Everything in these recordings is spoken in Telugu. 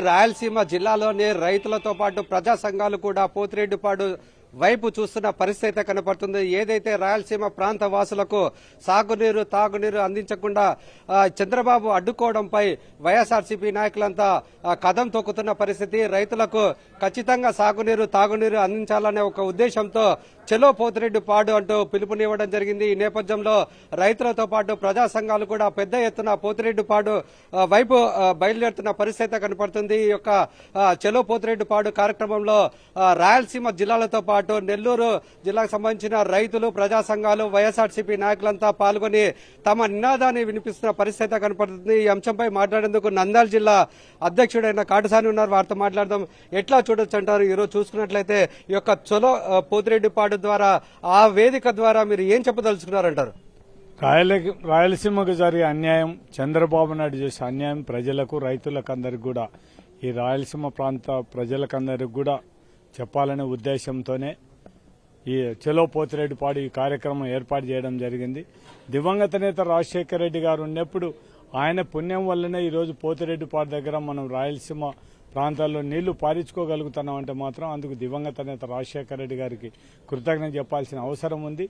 రాయలసీమ జిల్లాలోని రైతులతో పాటు ప్రజా సంఘాలు కూడా పోతిరెడ్డిపాడు వైపు చూస్తున్న పరిస్థితి అయితే కనపడుతుంది. ఏదైతే రాయలసీమ ప్రాంత వాసులకు సాగునీరు తాగునీరు అందించకుండా చంద్రబాబు అడ్డుకోవడంపై వైఎస్ఆర్సీపీ నాయకులంతా కదం తొక్కుతున్న పరిస్థితి. రైతులకు ఖచ్చితంగా సాగునీరు తాగునీరు అందించాలనే ఒక ఉద్దేశంతో చలో పోతిరెడ్డిపాడు అంటూ పిలుపునివ్వడం జరిగింది. ఈ నేపథ్యంలో రైతులతో పాటు ప్రజా సంఘాలు కూడా పెద్ద ఎత్తున పోతిరెడ్డిపాడు వైపు బయలుదేరుతున్న పరిస్థితి కనపడుతుంది. ఈ యొక్క చలో పోతిరెడ్డిపాడు కార్యక్రమంలో రాయలసీమ జిల్లాలతో పాటు నెల్లూరు జిల్లాకు సంబంధించిన రైతులు ప్రజా సంఘాలు వైఎస్ఆర్సీపీ నాయకులంతా పాల్గొని తమ నినాదాన్ని వినిపిస్తున్న పరిస్థితి కనపడుతుంది. ఈ అంశంపై మాట్లాడేందుకు నంద్యాల జిల్లా అధ్యక్షుడైన కాటసాని ఉన్నారు. వారితో మాట్లాడదాం. ఎట్లా చూడొచ్చు అంటారు? ఈరోజు చూసుకున్నట్లయితే ఈ యొక్క చలో పోతిరెడ్డిపాడు ద్వారా ఆ వేదిక ద్వారా మీరు ఏం చెప్పదలుచుకున్నారంటారు? రాయలసీమకు జరిగే అన్యాయం, చంద్రబాబు నాయుడు చేసే అన్యాయం ప్రజలకు రైతులకు అందరికి కూడా, ఈ రాయలసీమ ప్రాంత ప్రజలకందరికి కూడా చెప్పాలనే ఉద్దేశంతోనే ఈ చలో పోతిరెడ్డిపాడు ఈ కార్యక్రమం ఏర్పాటు చేయడం జరిగింది. దివంగత నేత రాజశేఖర రెడ్డి గారు ఉన్నప్పుడు ఆయన పుణ్యం వల్లనే ఈరోజు పోతిరెడ్డిపాడు దగ్గర మనం రాయలసీమ ప్రాంతాల్లో నీళ్లు పారించుకోగలుగుతున్నామంటే మాత్రం అందుకు దివంగత నేత రాజశేఖర రెడ్డి గారికి కృతజ్ఞత చెప్పాల్సిన అవసరం ఉంది.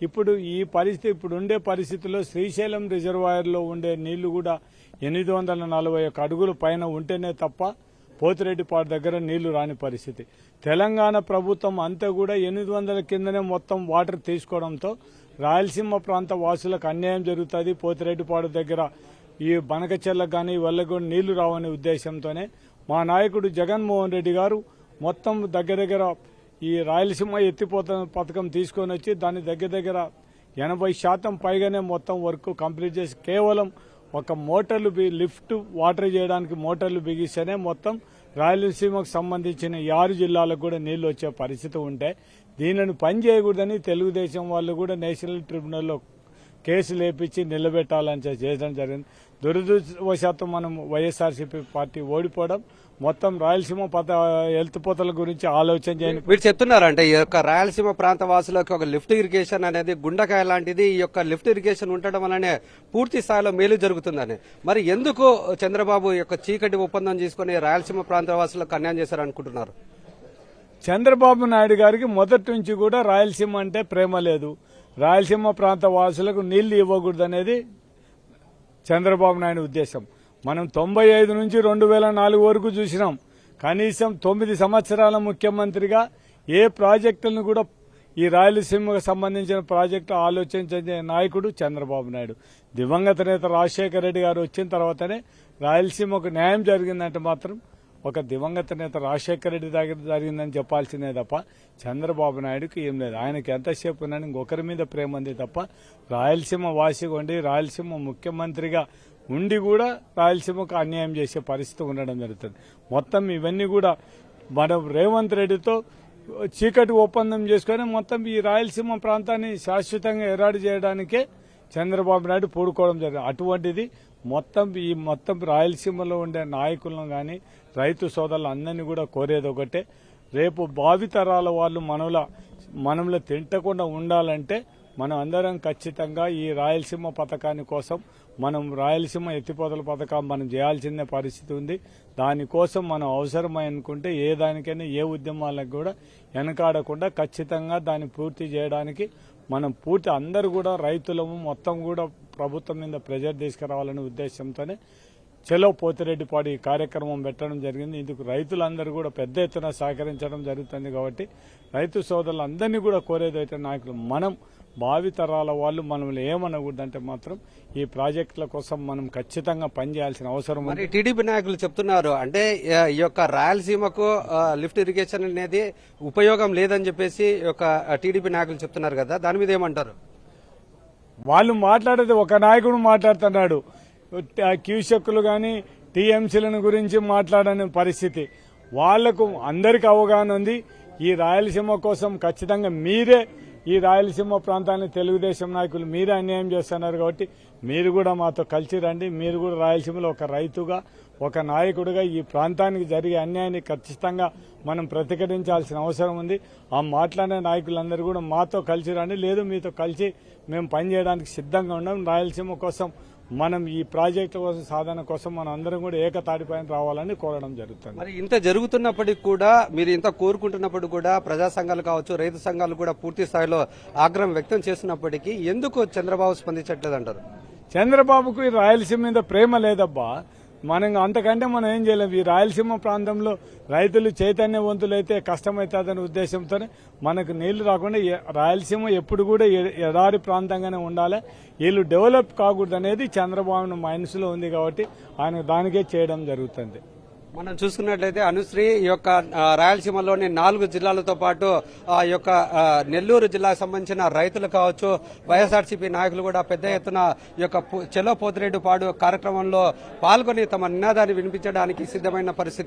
ఇప్పుడు ఈ పరిస్థితి ఉండే పరిస్థితుల్లో శ్రీశైలం రిజర్వాయర్లో ఉండే నీళ్లు కూడా 841 అడుగుల పైన ఉంటేనే తప్ప పోతిరెడ్డిపాడు దగ్గర నీళ్లు రాని పరిస్థితి. తెలంగాణ ప్రభుత్వం అంతా కూడా 800 కిందనే మొత్తం వాటర్ తీసుకోవడంతో రాయలసీమ ప్రాంత వాసులకు అన్యాయం జరుగుతుంది. పోతిరెడ్డిపాడు దగ్గర ఈ బనకచెర్లకు కానీ వల్ల కూడా నీళ్లు రావనే ఉద్దేశంతోనే మా నాయకుడు జగన్మోహన్ రెడ్డి గారు మొత్తం దగ్గర ఈ రాయలసీమ ఎత్తిపోత పథకం తీసుకొని వచ్చి దాని దగ్గర 80% పైగానే మొత్తం వర్క్ కంప్లీట్ చేసి కేవలం ఒక మోటార్లు లిఫ్ట్ వాటర్ చేయడానికి మోటార్లు బిగిస్తేనే మొత్తం రాయలసీమకు సంబంధించిన 6 జిల్లాలకు కూడా నీళ్లు వచ్చే పరిస్థితి ఉంటే దీనిని పని చేయకూడదని తెలుగుదేశం వాళ్ళు కూడా నేషనల్ ట్రిబ్యునల్లో కేసు లేపించి నిలబెట్టాలని చేయడం జరిగింది. దురదృష్టవశాత్తు మనం వైఎస్ఆర్సీపీ పార్టీ ఓడిపోవడం, మొత్తం రాయలసీమ ఎత్తిపోతల గురించి ఆలోచన చేయండి. మీరు చెప్తున్నారంటే ఈ యొక్క రాయలసీమ ప్రాంత వాసులకు ఒక లిఫ్ట్ ఇరిగేషన్ అనేది గుండకాయ లాంటిది. ఈ యొక్క లిఫ్ట్ ఇరిగేషన్ ఉండడం వల్లనే పూర్తి స్థాయిలో మేలు జరుగుతుందని. మరి ఎందుకు చంద్రబాబు యొక్క చీకటి ఒప్పందం తీసుకుని రాయలసీమ ప్రాంత వాసులకు అన్యాయం చేశారనుకుంటున్నారు? చంద్రబాబు నాయుడు గారికి మొదటి నుంచి కూడా రాయలసీమ అంటే ప్రేమ లేదు. రాయలసీమ ప్రాంత వాసులకు నీళ్లు ఇవ్వకూడదనేది చంద్రబాబు నాయుడు ఉద్దేశం. మనం 95 నుంచి 2004 వరకు చూసినాం. కనీసం 9 సంవత్సరాల ముఖ్యమంత్రిగా ఏ ప్రాజెక్టులను కూడా ఈ రాయలసీమకు సంబంధించిన ప్రాజెక్టు ఆలోచించే నాయకుడు చంద్రబాబు నాయుడు. దివంగత నేత రాజశేఖర రెడ్డి గారు వచ్చిన తర్వాతనే రాయలసీమకు న్యాయం జరిగిందంటే మాత్రం ఒక దివంగత నేత రాజశేఖర రెడ్డి దగ్గర జరిగిందని చెప్పాల్సిందే తప్ప చంద్రబాబు నాయుడుకి ఏం లేదు. ఆయనకి ఎంతసేపు ఉన్నాను ఇంకొకరి మీద ప్రేమ ఉంది తప్ప రాయలసీమ వాసిగా ఉండి రాయలసీమ ముఖ్యమంత్రిగా ఉండి కూడా రాయలసీమకు అన్యాయం చేసే పరిస్థితి ఉండడం జరుగుతుంది. మొత్తం ఇవన్నీ కూడా మనం రేవంత్ రెడ్డితో చీకటి ఒప్పందం చేసుకుని మొత్తం ఈ రాయలసీమ ప్రాంతాన్ని శాశ్వతంగా ఎరాడి చేయడానికే చంద్రబాబు నాయుడు పూడుకోవడం జరిగింది. అటువంటిది మొత్తం రాయలసీమలో ఉండే నాయకులను కానీ రైతు సోదరులు అందరినీ కూడా కోరేది ఒకటే, రేపు భావితరాల వాళ్ళు మనలో తింటకుండా ఉండాలంటే మనం అందరం ఖచ్చితంగా ఈ రాయలసీమ పథకాని కోసం మనం రాయలసీమ ఎత్తిపోతల పథకం మనం చేయాల్సిన పరిస్థితి ఉంది. దానికోసం మనం అవసరమై అనుకుంటే ఏ దానికైనా ఏ ఉద్యమాలకు కూడా వెనకాడకుండా ఖచ్చితంగా దాన్ని పూర్తి చేయడానికి మనం అందరూ కూడా రైతులము మొత్తం కూడా ప్రభుత్వం మీద ప్రెజర్ తీసుకురావాలనే ఉద్దేశంతోనే చలో పోతిరెడ్డిపాడు ఈ కార్యక్రమం పెట్టడం జరిగింది. ఇందుకు రైతులందరూ కూడా పెద్ద ఎత్తున సహకరించడం జరుగుతుంది. కాబట్టి రైతు సోదరులందరినీ కూడా కోరేదైతే నాయకులు మనం భావితరాల వాళ్ళు మనల్ని ఏమనకూడదంటే మాత్రం ఈ ప్రాజెక్టుల కోసం మనం ఖచ్చితంగా పనిచేయాల్సిన అవసరం ఉంది. టీడీపీ నాయకులు చెప్తున్నారు అంటే ఈ యొక్క రాయలసీమకు లిఫ్ట్ ఇరిగేషన్ అనేది ఉపయోగం లేదని చెప్పేసి టీడీపీ నాయకులు చెప్తున్నారు కదా, దాని మీద ఏమంటారు? వాళ్ళు మాట్లాడేది ఒక నాయకుడు మాట్లాడుతున్నాడు, క్యూసెక్కులు కానీ టీఎంసీలను గురించి మాట్లాడని పరిస్థితి. వాళ్లకు అందరికీ అవగాహన ఉంది. ఈ రాయలసీమ కోసం ఖచ్చితంగా మీరే ఈ రాయలసీమ ప్రాంతాన్ని తెలుగుదేశం నాయకులు మీరే అన్యాయం చేస్తున్నారు. కాబట్టి మీరు కూడా మాతో కలిసి రండి. మీరు కూడా రాయలసీమలో ఒక రైతుగా ఒక నాయకుడిగా ఈ ప్రాంతానికి జరిగే అన్యాయాన్ని ఖచ్చితంగా మనం ప్రతిఘటించాల్సిన అవసరం ఉంది. ఆ మాట్లాడే నాయకులందరూ కూడా మాతో కలిసి రండి, లేదు మీతో కలిసి మేము పనిచేయడానికి సిద్ధంగా ఉన్నాం. రాయలసీమ కోసం మనం ఈ ప్రాజెక్టు కోసం సాధన కోసం మనం అందరం కూడా ఏకతాటిపైన రావాలని కోరడం జరుగుతుంది. మరి ఇంత జరుగుతున్నప్పటికీ కూడా మీరు ఇంత కోరుకుంటున్నప్పటికీ కూడా ప్రజా సంఘాలు కావచ్చు, రైతు సంఘాలు కూడా పూర్తి స్థాయిలో ఆగ్రహం వ్యక్తం చేస్తున్నప్పటికీ ఎందుకు చంద్రబాబు స్పందించట్లేదు అంటారు? చంద్రబాబుకు ఈ రాయలసీమ మీద ప్రేమ లేదబ్బా. మనం అంతకంటే మనం ఏం చేయలేము. ఈ రాయలసీమ ప్రాంతంలో రైతులు చైతన్యవంతులైతే కష్టమవుతుందనే ఉద్దేశంతోనే మనకు నీళ్లు రాకుండా రాయలసీమ ఎప్పుడు కూడా ఎడారి ప్రాంతంగానే ఉండాలి. వీళ్ళు డెవలప్ కాకూడదు అనేది చంద్రబాబు మనసులో ఉంది కాబట్టి ఆయన దానికే చేయడం జరుగుతుంది. మనం చూసుకున్నట్లయితే అనుశ్రీ ఈ యొక్క రాయలసీమలోని 4 జిల్లాలతో పాటు ఈ యొక్క నెల్లూరు జిల్లాకు సంబంధించిన రైతులు కావచ్చు, వైఎస్ఆర్సీపీ నాయకులు కూడా పెద్ద ఎత్తున ఈ యొక్క చెలో పోతిరెడ్డిపాడు కార్యక్రమంలో పాల్గొని తమ నినాదాన్ని వినిపించడానికి సిద్దమైన పరిస్థితి